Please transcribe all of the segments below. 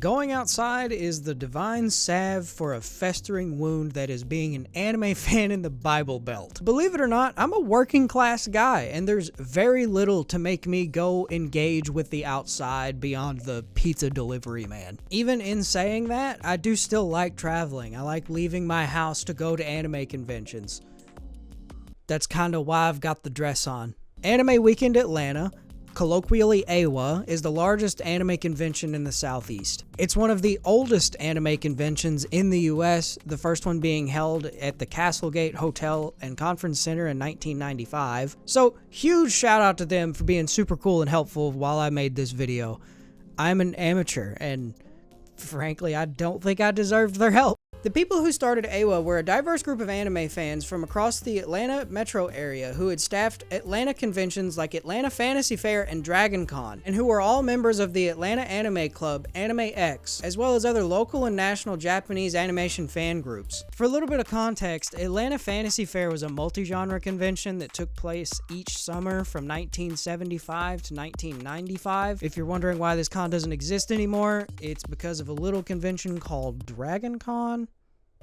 Going outside is the divine salve for a festering wound that is being an anime fan in the Bible Belt. Believe it or not, I'm a working class guy, and there's very little to make me go engage with the outside beyond the pizza delivery man. Even in saying that, I do still like traveling. I like leaving my house to go to anime conventions. That's kinda why I've got the dress on. Anime Weekend Atlanta, colloquially AWA, is the largest anime convention in the Southeast. It's one of the oldest anime conventions in the US, the first one being held at the Castlegate Hotel and Conference Center in 1995. So, huge shout out to them for being super cool and helpful while I made this video. I'm an amateur, and frankly, I don't think I deserved their help. The people who started AWA were a diverse group of anime fans from across the Atlanta metro area who had staffed Atlanta conventions like Atlanta Fantasy Fair and Dragon Con, and who were all members of the Atlanta anime club Anime X, as well as other local and national Japanese animation fan groups. For a little bit of context, Atlanta Fantasy Fair was a multi-genre convention that took place each summer from 1975 to 1995. If you're wondering why this con doesn't exist anymore, it's because of a little convention called Dragon Con.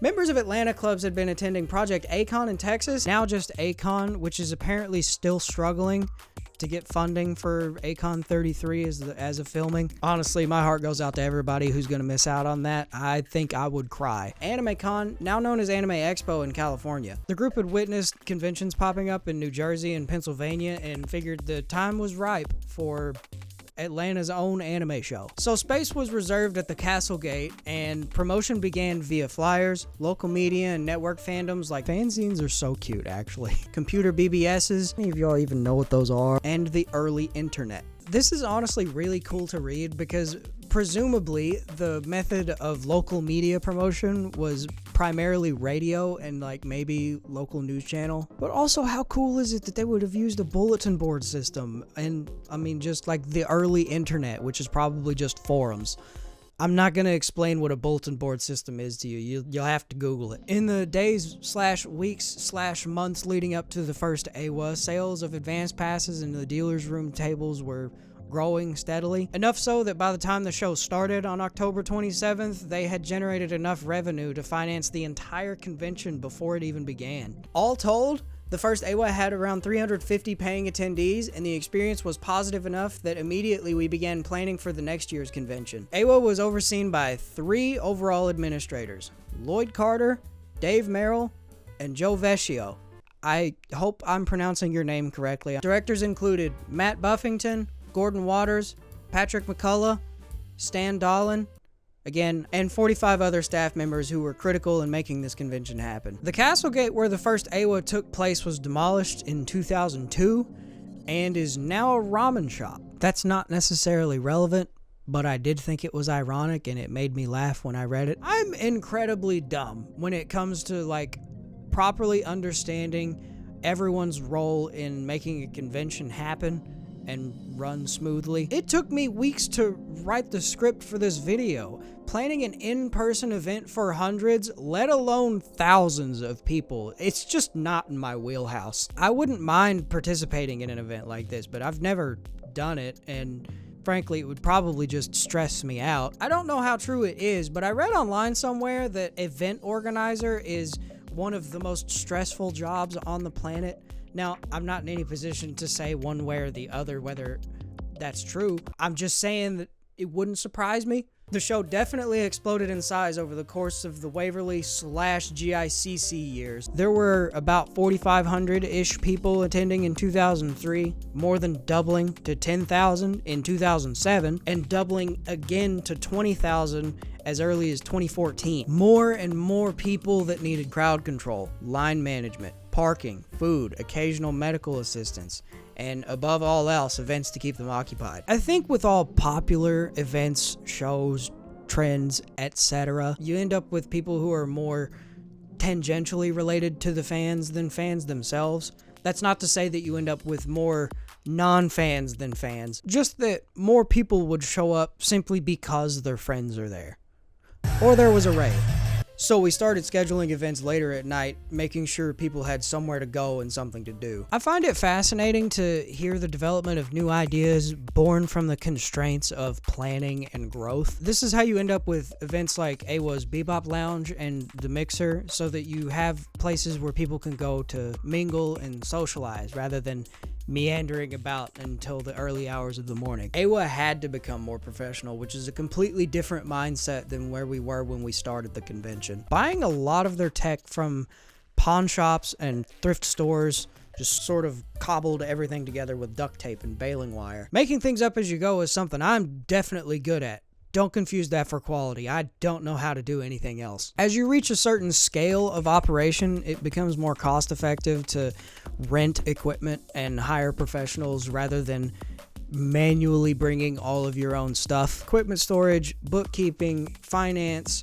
Members of Atlanta clubs had been attending Project Acon in Texas, now just Acon, which is apparently still struggling to get funding for Acon 33 as of filming. Honestly, my heart goes out to everybody who's going to miss out on that. I think I would cry. AnimeCon, now known as Anime Expo in California. The group had witnessed conventions popping up in New Jersey and Pennsylvania and figured the time was ripe for Atlanta's own anime show. So space was reserved at the Castlegate, and promotion began via flyers, local media, and network fandoms like fanzines are so cute actually, computer BBSs, any of y'all even know what those are, and the early internet. This is honestly really cool to read because presumably the method of local media promotion was primarily radio and like maybe local news channel. But also, how cool is it that they would have used a bulletin board system and I mean just like the early internet, which is probably just forums. I'm not going to explain what a bulletin board system is to you. You'll have to Google it. In the days/weeks/months leading up to the first AWA, sales of advance passes and the dealer's room tables were growing steadily. Enough so that by the time the show started on October 27th, they had generated enough revenue to finance the entire convention before it even began. All told, the first AWA had around 350 paying attendees, and the experience was positive enough that immediately we began planning for the next year's convention. AWA was overseen by 3 overall administrators, Lloyd Carter, Dave Merrill, and Joe Vecchio. I hope I'm pronouncing your name correctly. Directors included Matt Buffington, Gordon Waters, Patrick McCullough, Stan Dolan, again, and 45 other staff members who were critical in making this convention happen. The Castlegate where the first AWA took place was demolished in 2002 and is now a ramen shop. That's not necessarily relevant, but I did think it was ironic and it made me laugh when I read it. I'm incredibly dumb when it comes to like properly understanding everyone's role in making a convention happen and run smoothly. It took me weeks to write the script for this video. Planning an in-person event for hundreds, let alone thousands of people, it's just not in my wheelhouse. I wouldn't mind participating in an event like this, but I've never done it, and frankly, it would probably just stress me out. I don't know how true it is, but I read online somewhere that event organizer is one of the most stressful jobs on the planet. Now, I'm not in any position to say one way or the other whether that's true. I'm just saying that it wouldn't surprise me. The show definitely exploded in size over the course of the Waverly/GICC years. There were about 4,500-ish people attending in 2003, more than doubling to 10,000 in 2007, and doubling again to 20,000 as early as 2014. More and more people that needed crowd control, line management, parking, food, occasional medical assistance, and above all else, events to keep them occupied. I think with all popular events, shows, trends, etc., you end up with people who are more tangentially related to the fans than fans themselves. That's not to say that you end up with more non-fans than fans, just that more people would show up simply because their friends are there. Or there was a raid. So we started scheduling events later at night, making sure people had somewhere to go and something to do. I find it fascinating to hear the development of new ideas born from the constraints of planning and growth. This is how you end up with events like AWA's Bebop Lounge and The Mixer, so that you have places where people can go to mingle and socialize rather than meandering about until the early hours of the morning. AWA had to become more professional, which is a completely different mindset than where we were when we started the convention. Buying a lot of their tech from pawn shops and thrift stores, just sort of cobbled everything together with duct tape and baling wire. Making things up as you go is something I'm definitely good at. Don't confuse that for quality. I don't know how to do anything else. As you reach a certain scale of operation, it becomes more cost effective to rent equipment and hire professionals rather than manually bringing all of your own stuff. Equipment storage, bookkeeping, finance,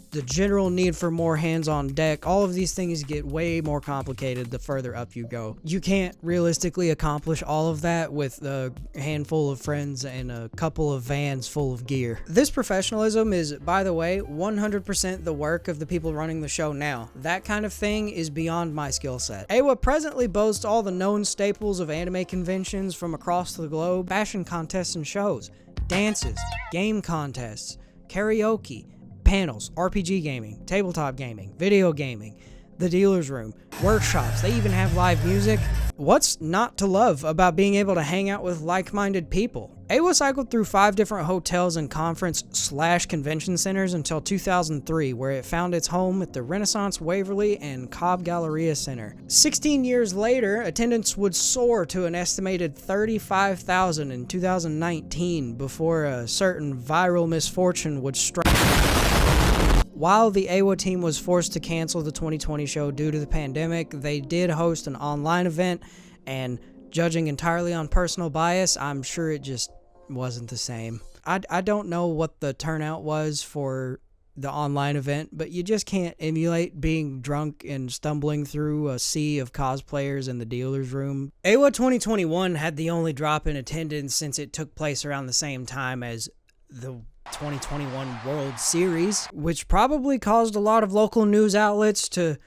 the general need for more hands on deck, all of these things get way more complicated the further up you go. You can't realistically accomplish all of that with a handful of friends and a couple of vans full of gear. This professionalism is, by the way, 100% the work of the people running the show now. That kind of thing is beyond my skill set. AWA presently boasts all the known staples of anime conventions from across the globe: fashion contests and shows, dances, game contests, karaoke, panels, RPG gaming, tabletop gaming, video gaming, the dealer's room, workshops. They even have live music. What's not to love about being able to hang out with like-minded people? AWA cycled through 5 different hotels and conference/convention centers until 2003, where it found its home at the Renaissance Waverly and Cobb Galleria Center. 16 years later, attendance would soar to an estimated 35,000 in 2019 before a certain viral misfortune would strike. While the AWA team was forced to cancel the 2020 show due to the pandemic, they did host an online event, and judging entirely on personal bias, I'm sure it just wasn't the same. I don't know what the turnout was for the online event, but you just can't emulate being drunk and stumbling through a sea of cosplayers in the dealer's room. AWA 2021 had the only drop in attendance since it took place around the same time as the 2021 World Series, which probably caused a lot of local news outlets to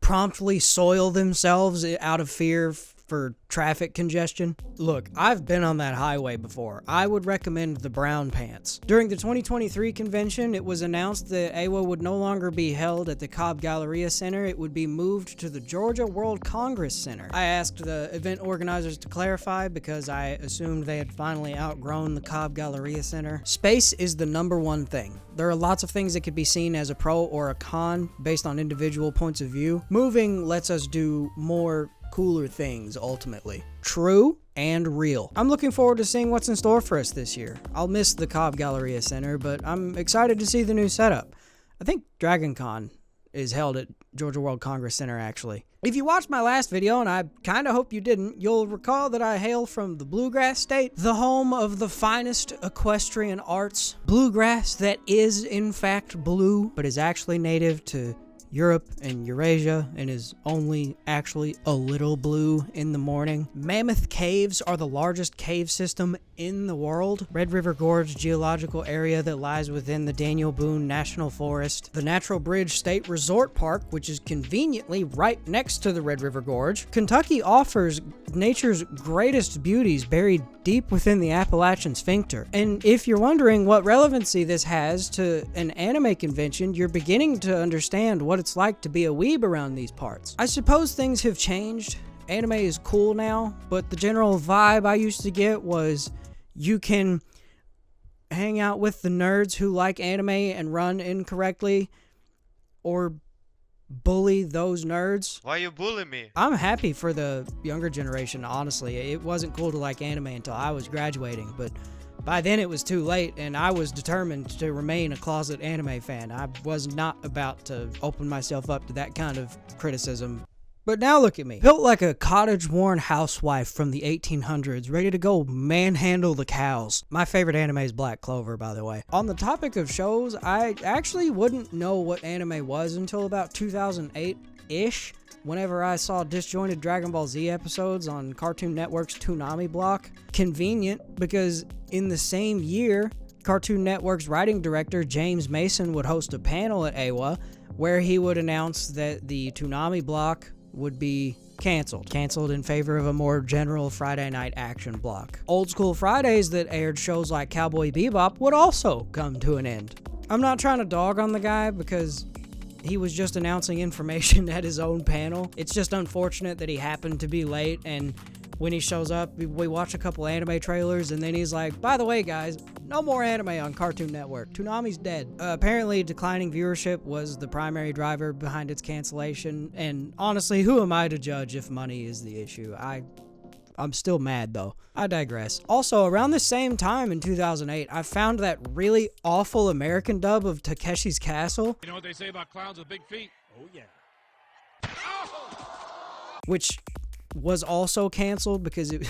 promptly soil themselves out of fear for traffic congestion. Look, I've been on that highway before. I would recommend the brown pants. During the 2023 convention, it was announced that AWA would no longer be held at the Cobb Galleria Center. It would be moved to the Georgia World Congress Center. I asked the event organizers to clarify because I assumed they had finally outgrown the Cobb Galleria Center. Space is the #1 thing. There are lots of things that could be seen as a pro or a con based on individual points of view. Moving lets us do more cooler things, ultimately. True and real. I'm looking forward to seeing what's in store for us this year. I'll miss the Cobb Galleria Center, but I'm excited to see the new setup. I think Dragon Con is held at Georgia World Congress Center, actually. If you watched my last video, and I kinda hope you didn't, you'll recall that I hail from the Bluegrass State, the home of the finest equestrian arts. Bluegrass that is, in fact, blue, but is actually native to Europe and Eurasia and is only actually a little blue in the morning. Mammoth Caves are the largest cave system in the world. Red River Gorge geological area that lies within the Daniel Boone National Forest. The Natural Bridge State Resort Park, which is conveniently right next to the Red River Gorge. Kentucky offers nature's greatest beauties buried deep within the Appalachian Sphincter. And if you're wondering what relevancy this has to an anime convention, you're beginning to understand what it's like to be a weeb around these parts. I suppose things have changed. Anime is cool now, but the general vibe I used to get was you can hang out with the nerds who like anime and run incorrectly, or bully those nerds. Why you bully me? I'm happy for the younger generation, honestly. It wasn't cool to like anime until I was graduating, but by then it was too late, and I was determined to remain a closet anime fan. I was not about to open myself up to that kind of criticism. But now look at me. Built like a cottage-worn housewife from the 1800s, ready to go manhandle the cows. My favorite anime is Black Clover, by the way. On the topic of shows, I actually wouldn't know what anime was until about 2008-ish, whenever I saw disjointed Dragon Ball Z episodes on Cartoon Network's Toonami block. Convenient, because in the same year, Cartoon Network's writing director James Mason would host a panel at AWA where he would announce that the Toonami block would be canceled in favor of a more general Friday night action block. Old School Fridays that aired shows like Cowboy Bebop would also come to an end. I'm not trying to dog on the guy because he was just announcing information at his own panel. It's just unfortunate that he happened to be late, and when he shows up, we watch a couple anime trailers, and then he's like, by the way, guys, no more anime on Cartoon Network. Toonami's dead. Apparently, declining viewership was the primary driver behind its cancellation, and honestly, who am I to judge if money is the issue? I'm still mad, though. I digress. Also, around the same time in 2008, I found that really awful American dub of Takeshi's Castle. You know what they say about clowns with big feet? Oh, yeah. Which was also canceled because it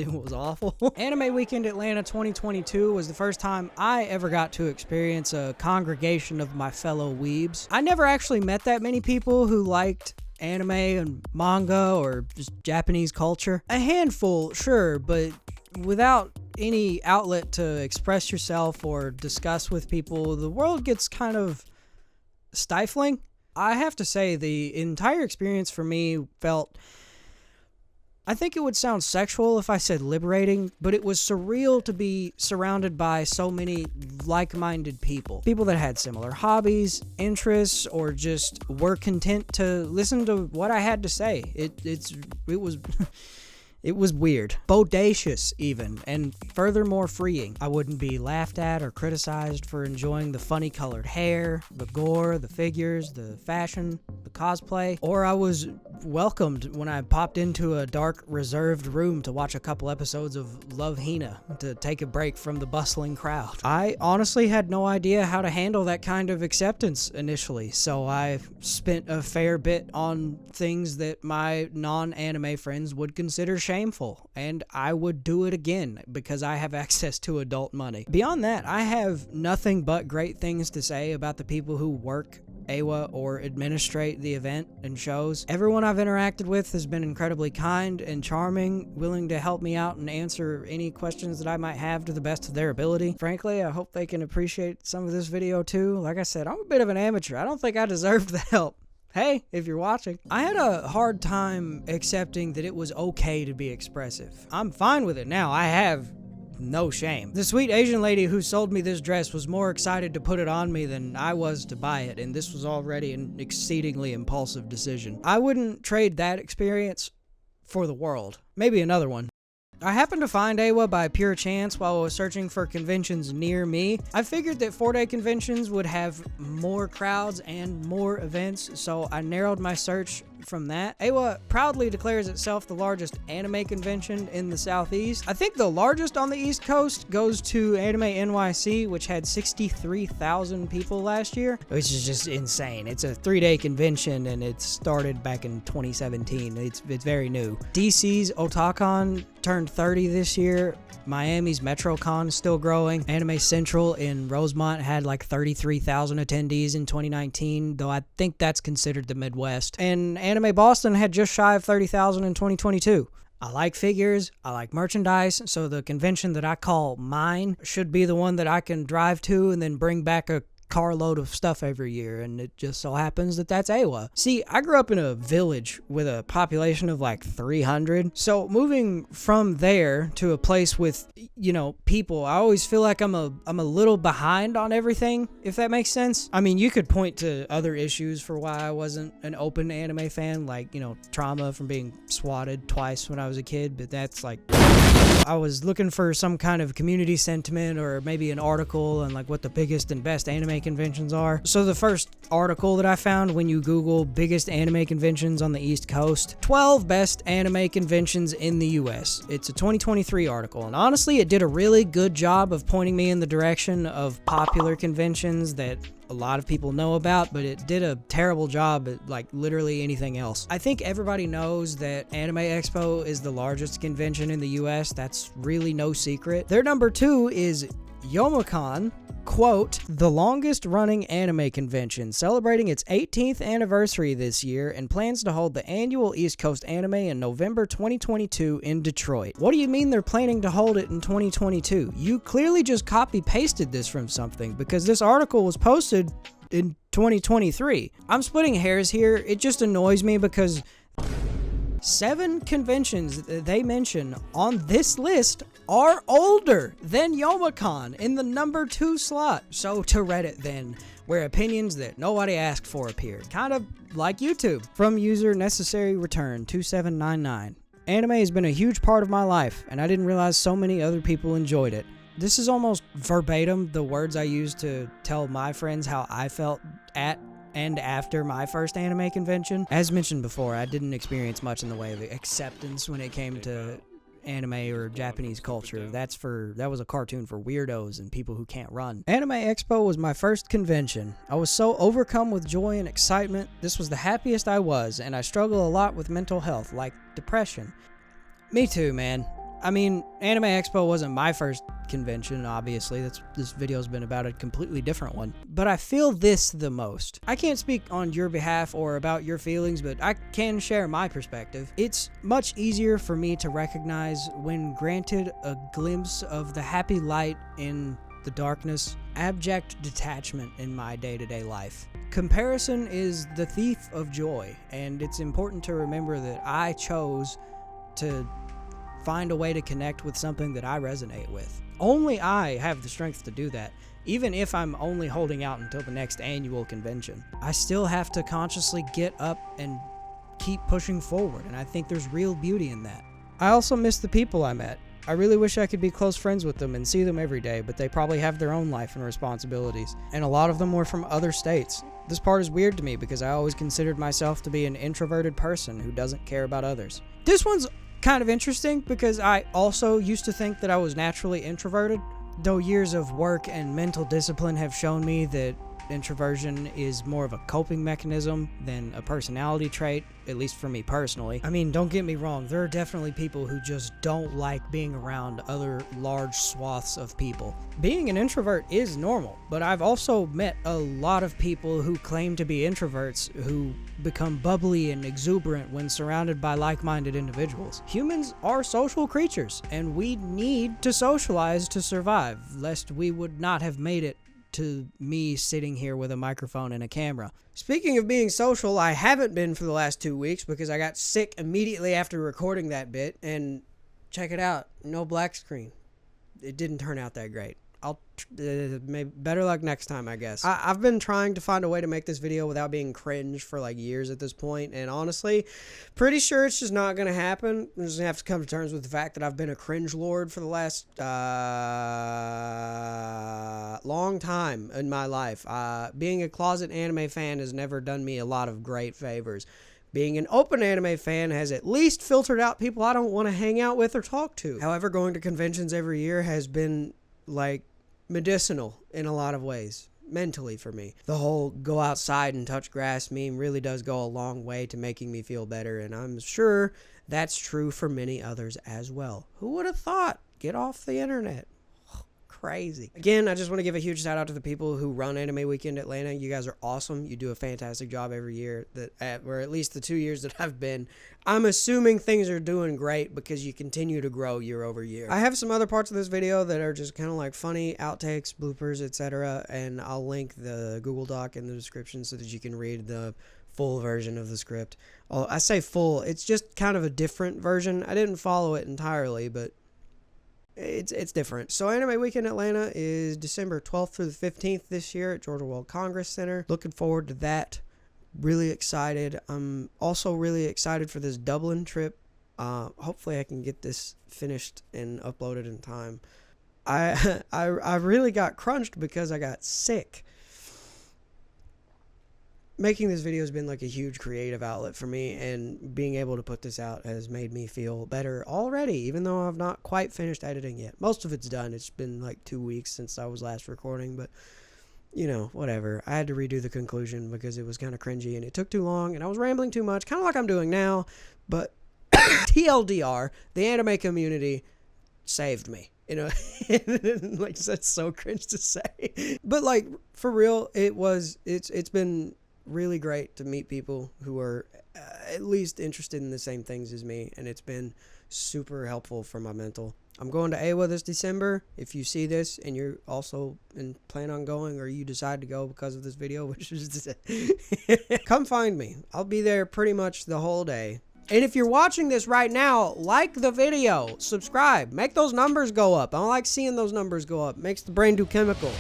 was awful. Anime Weekend Atlanta 2022 was the first time I ever got to experience a congregation of my fellow weebs. I never actually met that many people who liked anime and manga or just Japanese culture. A handful, sure, but without any outlet to express yourself or discuss with people, the world gets kind of stifling. I have to say, the entire experience for me felt, I think it would sound sexual if I said liberating, but it was surreal to be surrounded by so many like-minded people. People that had similar hobbies, interests, or just were content to listen to what I had to say. It was it was weird, bodacious even, and furthermore freeing. I wouldn't be laughed at or criticized for enjoying the funny colored hair, the gore, the figures, the fashion, the cosplay, or I was welcomed when I popped into a dark, reserved room to watch a couple episodes of Love Hina to take a break from the bustling crowd. I honestly had no idea how to handle that kind of acceptance initially, so I spent a fair bit on things that my non-anime friends would consider shameful, and I would do it again because I have access to adult money. Beyond that, I have nothing but great things to say about the people who work AWA or administrate the event and shows. Everyone I've interacted with has been incredibly kind and charming, willing to help me out and answer any questions that I might have to the best of their ability. Frankly, I hope they can appreciate some of this video too. Like I said, I'm a bit of an amateur. I don't think I deserved the help. Hey, if you're watching. I had a hard time accepting that it was okay to be expressive. I'm fine with it now. I have no shame. The sweet Asian lady who sold me this dress was more excited to put it on me than I was to buy it, and this was already an exceedingly impulsive decision. I wouldn't trade that experience for the world. Maybe another one. I happened to find AWA by pure chance while I was searching for conventions near me. I figured that 4-day conventions would have more crowds and more events, so I narrowed my search from that. AWA proudly declares itself the largest anime convention in the Southeast. I think the largest on the East Coast goes to Anime NYC, which had 63,000 people last year, which is just insane. It's a 3-day convention, and it started back in 2017. It's very new. DC's Otakon turned 30 this year. Miami's MetroCon is still growing. Anime Central in Rosemont had like 33,000 attendees in 2019, though I think that's considered the Midwest. And Anime Boston had just shy of 30,000 in 2022. I like figures, I like merchandise, so the convention that I call mine should be the one that I can drive to and then bring back a carload of stuff every year, and it just so happens that that's AWA. See, I grew up in a village with a population of like 300, so moving from there to a place with, you know, people, I always feel like I'm a little behind on everything, if that makes sense. I mean, you could point to other issues for why I wasn't an open anime fan, like, you know, trauma from being swatted twice when I was a kid, but that's like, I was looking for some kind of community sentiment or maybe an article on like what the biggest and best anime conventions are. So the first article that I found when you Google biggest anime conventions on the East Coast, 12 best anime conventions in the US. It's a 2023 article, and honestly, it did a really good job of pointing me in the direction of popular conventions that a lot of people know about, but it did a terrible job at like literally anything else. I think everybody knows that Anime Expo is the largest convention in the US. That's really no secret. Their number 2 is Youmacon, quote, the longest running anime convention, celebrating its 18th anniversary this year and plans to hold the annual East Coast Anime in November 2022 in Detroit. What do you mean they're planning to hold it in 2022? You clearly just copy-pasted this from something, because this article was posted in 2023. I'm splitting hairs here. It just annoys me because 7 conventions they mention on this list are older than Youmacon in the number 2 slot. So to Reddit then, where opinions that nobody asked for appear. Kind of like YouTube. From user necessary return 2799. Anime has been a huge part of my life, and I didn't realize so many other people enjoyed it. This is almost verbatim the words I used to tell my friends how I felt at and after my first anime convention. As mentioned before, I didn't experience much in the way of acceptance when it came to anime or Japanese culture. That was a cartoon for weirdos and people who can't run. Anime Expo was my first convention. I was so overcome with joy and excitement. This was the happiest I was, and I struggle a lot with mental health, like depression. Me too, man. I mean, Anime Expo wasn't my first convention, obviously. This video's been about a completely different one. But I feel this the most. I can't speak on your behalf or about your feelings, but I can share my perspective. It's much easier for me to recognize when granted a glimpse of the happy light in the darkness, abject detachment in my day-to-day life. Comparison is the thief of joy, and it's important to remember that I chose to find a way to connect with something that I resonate with. Only I have the strength to do that, even if I'm only holding out until the next annual convention. I still have to consciously get up and keep pushing forward, and I think there's real beauty in that. I also miss the people I met. I really wish I could be close friends with them and see them every day, but they probably have their own life and responsibilities, and a lot of them were from other states. This part is weird to me because I always considered myself to be an introverted person who doesn't care about others. This one's kind of interesting because I also used to think that I was naturally introverted, though years of work and mental discipline have shown me that introversion is more of a coping mechanism than a personality trait, at least for me personally. I mean, don't get me wrong, there are definitely people who just don't like being around other large swaths of people. Being an introvert is normal, but I've also met a lot of people who claim to be introverts who become bubbly and exuberant when surrounded by like-minded individuals. Humans are social creatures, and we need to socialize to survive, lest we would not have made it to me sitting here with a microphone and a camera. Speaking of being social, I haven't been for the last 2 weeks because I got sick immediately after recording that bit, and check it out, no black screen. It didn't turn out that great. I'll maybe better luck next time, I guess. I've been trying to find a way to make this video without being cringe for like years at this point, and honestly, pretty sure it's just not gonna happen. I'm just gonna have to come to terms with the fact that I've been a cringe lord for the last long time in my life. Being a closet anime fan has never done me a lot of great favors. Being an open anime fan has at least filtered out people I don't want to hang out with or talk to. However, going to conventions every year has been like medicinal in a lot of ways, mentally for me. The whole go outside and touch grass meme really does go a long way to making me feel better, and I'm sure that's true for many others as well. Who would have thought? Get off the internet. Crazy. Again, I just want to give a huge shout out to the people who run Anime Weekend Atlanta. You guys are awesome. You do a fantastic job every year, or at least the 2 years that I've been. I'm assuming things are doing great because you continue to grow year over year. I have some other parts of this video that are just kind of like funny outtakes, bloopers, etc., and I'll link the Google Doc in the description so that you can read the full version of the script. Oh, I say full, it's just kind of a different version. I didn't follow it entirely, but it's different. So Anime Weekend Atlanta is December 12th through the 15th this year at Georgia World Congress Center. Looking forward to that. Really excited. I'm also really excited for this Dublin trip. Hopefully I can get this finished and uploaded in time. I really got crunched because I got sick. Making this video has been like a huge creative outlet for me, and being able to put this out has made me feel better already, even though I've not quite finished editing yet. Most of it's done. It's been like 2 weeks since I was last recording, but you know, whatever. I had to redo the conclusion because it was kind of cringy and it took too long and I was rambling too much, kind of like I'm doing now, but TLDR, the anime community saved me. You know, like that's so cringe to say, but like for real, it's been really great to meet people who are at least interested in the same things as me, and it's been super helpful for my mental. I'm going to AWA this December. If you see this and you're also plan on going, or you decide to go because of this video, which is come find me. I'll be there pretty much the whole day. And if you're watching this right now, like the video, subscribe, make those numbers go up. I don't like seeing those numbers go up. Makes the brain do chemical.